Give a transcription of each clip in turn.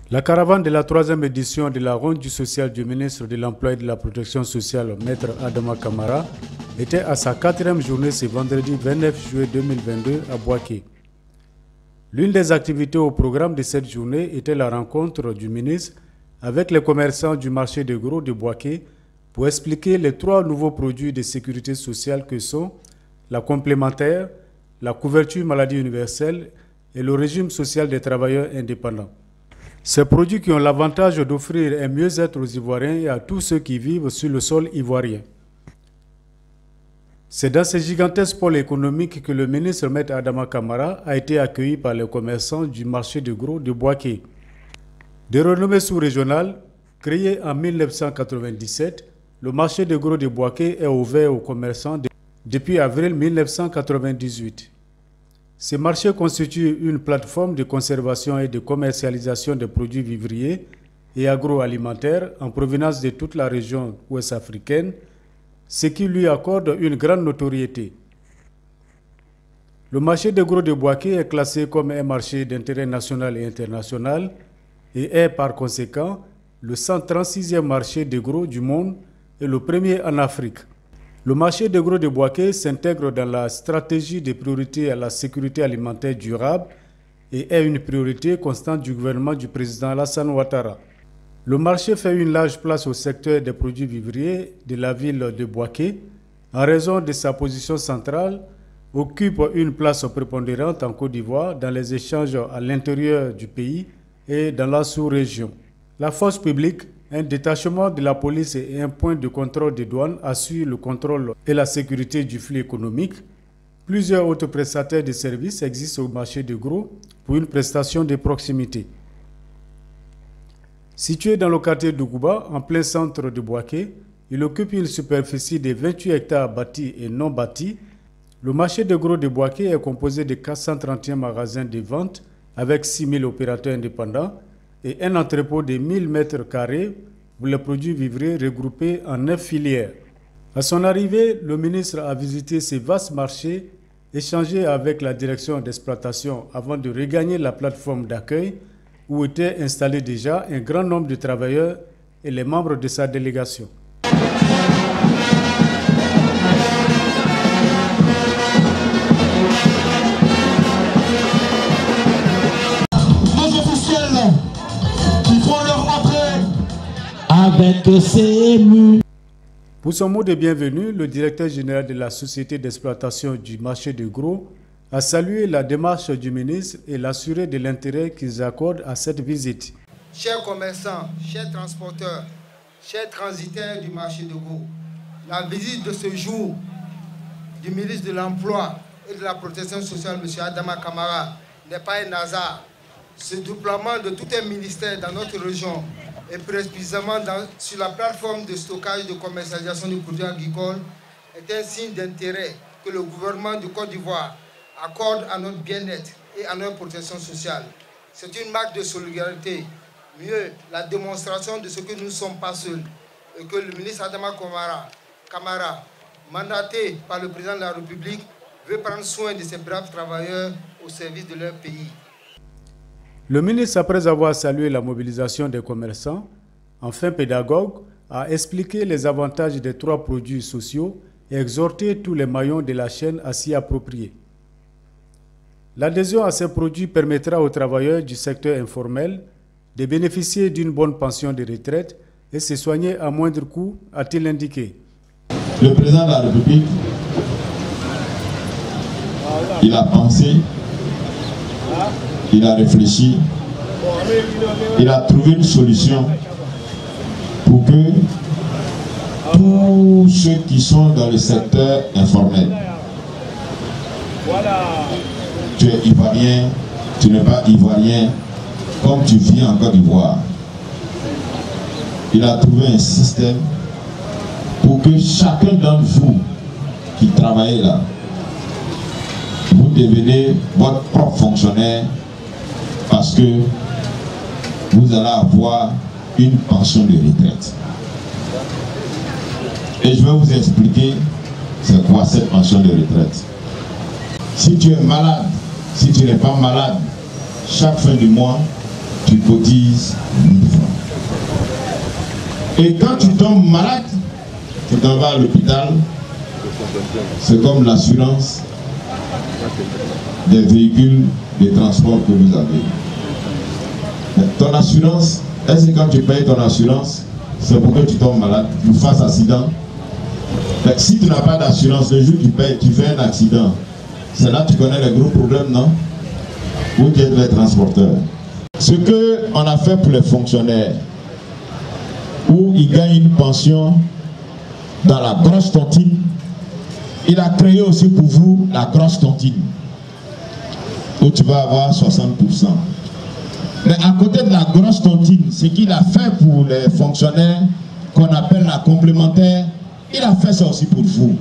La caravane de la 3e édition de la ronde du social du ministre de l'Emploi et de la Protection sociale, Maître Adama Kamara, était à sa 4e journée ce vendredi 29 juillet 2022 à Bouaké. L'une des activités au programme de cette journée était la rencontre du ministre avec les commerçants du marché de gros de Bouaké pour expliquer les 3 nouveaux produits de sécurité sociale que sont la complémentaire, la couverture maladie universelle et le régime social des travailleurs indépendants. Ces produits qui ont l'avantage d'offrir un mieux-être aux Ivoiriens et à tous ceux qui vivent sur le sol ivoirien. C'est dans ce gigantesque pôle économique que le ministre Maître Adama Kamara a été accueilli par les commerçants du marché de gros de Bouaké. De renommée sous-régionale, créé en 1997, le marché de gros de Bouaké est ouvert aux commerçants depuis avril 1998. Ce marché constitue une plateforme de conservation et de commercialisation des produits vivriers et agroalimentaires en provenance de toute la région ouest africaine, ce qui lui accorde une grande notoriété. Le marché de gros de Bouaké est classé comme un marché d'intérêt national et international et est par conséquent le 136e marché de gros du monde et le premier en Afrique. Le marché de gros de Bouaké s'intègre dans la stratégie de priorité à la sécurité alimentaire durable et est une priorité constante du gouvernement du président Alassane Ouattara. Le marché fait une large place au secteur des produits vivriers de la ville de Bouaké, en raison de sa position centrale, occupe une place prépondérante en Côte d'Ivoire dans les échanges à l'intérieur du pays et dans la sous-région. La force publique, un détachement de la police et un point de contrôle des douanes assurent le contrôle et la sécurité du flux économique. Plusieurs autres prestataires de services existent au marché de gros pour une prestation de proximité. Situé dans le quartier de Gouba, en plein centre de Bouaké, il occupe une superficie de 28 hectares bâtis et non bâtis. Le marché de gros de Bouaké est composé de 431 magasins de vente avec 6000 opérateurs indépendants et un entrepôt de 1000 mètres carrés pour les produits vivriers regroupés en 9 filières. À son arrivée, le ministre a visité ces vastes marchés, échangé avec la direction d'exploitation avant de regagner la plateforme d'accueil où étaient installés déjà un grand nombre de travailleurs et les membres de sa délégation. Pour son mot de bienvenue, le directeur général de la société d'exploitation du marché de gros a salué la démarche du ministre et l'assuré de l'intérêt qu'ils accordent à cette visite. Chers commerçants, chers transporteurs, chers transitaires du marché de gros, la visite de ce jour du ministre de l'Emploi et de la Protection sociale, M. Adama Kamara, n'est pas un hasard. Ce déploiement de tout un ministère dans notre région et précisément sur la plateforme de stockage et de commercialisation des produits agricoles est un signe d'intérêt que le gouvernement de Côte d'Ivoire accorde à notre bien-être et à notre protection sociale. C'est une marque de solidarité, mieux la démonstration de ce que nous ne sommes pas seuls et que le ministre Adama Kamara, mandaté par le président de la République, veut prendre soin de ces braves travailleurs au service de leur pays. Le ministre, après avoir salué la mobilisation des commerçants, enfin pédagogue, a expliqué les avantages des 3 produits sociaux et exhorté tous les maillons de la chaîne à s'y approprier. L'adhésion à ces produits permettra aux travailleurs du secteur informel de bénéficier d'une bonne pension de retraite et se soigner à moindre coût, a-t-il indiqué. Le président de la République, il a pensé, il a réfléchi, il a trouvé une solution pour que tous ceux qui sont dans le secteur informel, tu es ivoirien, tu n'es pas ivoirien, comme tu vis en Côte d'Ivoire, il a trouvé un système pour que chacun d'entre vous qui travaillez là, vous devenez votre propre fonctionnaire parce que vous allez avoir une pension de retraite. Et je vais vous expliquer c'est quoi cette pension de retraite. Si tu es malade, si tu n'es pas malade, chaque fin du mois, tu cotises 1000 francs. Et quand tu tombes malade, tu t'en vas à l'hôpital, c'est comme l'assurance des véhicules de transport que vous avez. Mais ton assurance, est-ce que quand tu payes ton assurance, c'est pour que tu tombes malade, tu fasses accident? Mais si tu n'as pas d'assurance, le jour où tu fais un accident, c'est là que tu connais les gros problèmes, non? Ou tu es les transporteurs. Ce qu'on a fait pour les fonctionnaires, où ils gagnent une pension dans la grosse tontine, il a créé aussi pour vous la grosse tontine, où tu vas avoir 60%. Mais à côté de la grosse tontine, ce qu'il a fait pour les fonctionnaires, qu'on appelle la complémentaire, il a fait ça aussi pour vous.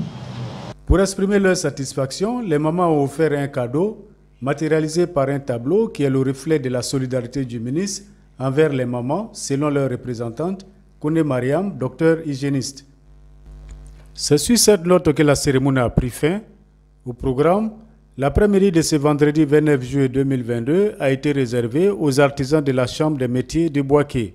Pour exprimer leur satisfaction, les mamans ont offert un cadeau matérialisé par un tableau qui est le reflet de la solidarité du ministre envers les mamans, selon leur représentante, Koundé Mariam, docteur hygiéniste. C'est sur cette note que la cérémonie a pris fin. Au programme, l'après-midi de ce vendredi 29 juillet 2022 a été réservé aux artisans de la Chambre des métiers de Bouaké.